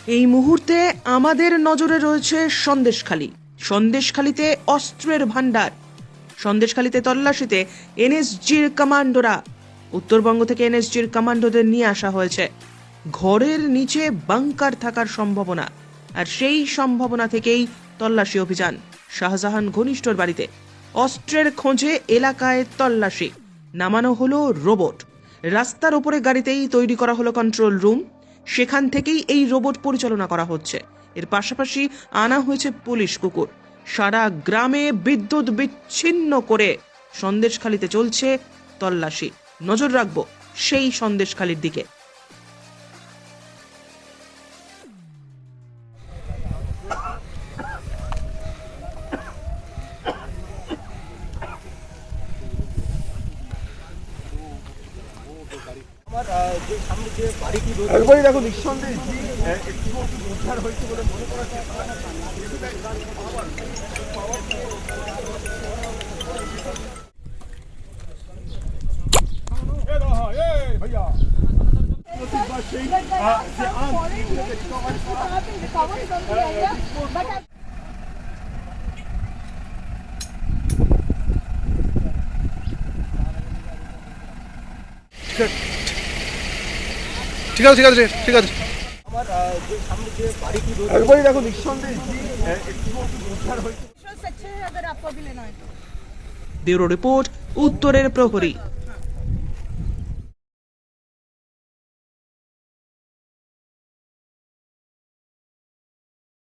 এই মুহূর্তে আমাদের নজরে রয়েছে সন্দেশখালী। সন্দেশখালীতে অস্ত্রের ভান্ডার। সন্দেশখালীতে তল্লাশিতে এনএসজির কমান্ডোরা। উত্তরবঙ্গ থেকে এনএসজির কমান্ডোদের নিয়ে আসা হয়েছে। ঘরের নিচে বাংকার থাকার সম্ভাবনা, আর সেই সম্ভাবনা থেকেই তল্লাশি অভিযান। শাহজাহান ঘনিষ্ঠর বাড়িতে অস্ত্রের খোঁজে এলাকায় তল্লাশি। নামানো হলো রোবট। রাস্তার ওপরে গাড়িতেই তৈরি করা হলো কন্ট্রোল রুম। সেখান থেকেই এই রোবট পরিচালনা করা হচ্ছে। এর পাশাপাশি আনা হয়েছে পুলিশ কুকুর। সারা গ্রামে বিদ্যুৎ বিচ্ছিন্ন করে সন্দেশখালীতে চলছে তল্লাশি। নজর রাখবো সেই সন্দেশখালীর দিকে। একবারই দেখো নিঃসন্দেহে একটু উদ্ধার হয়েছে বলে মনে করা ঠিক আছে ঠিক আছে ঠিক আছে একবারই দেখো নিঃসন্দেহে একটু উদ্ধার হয়েছে। ব্যুরো রিপোর্ট, উত্তরের প্রহরী।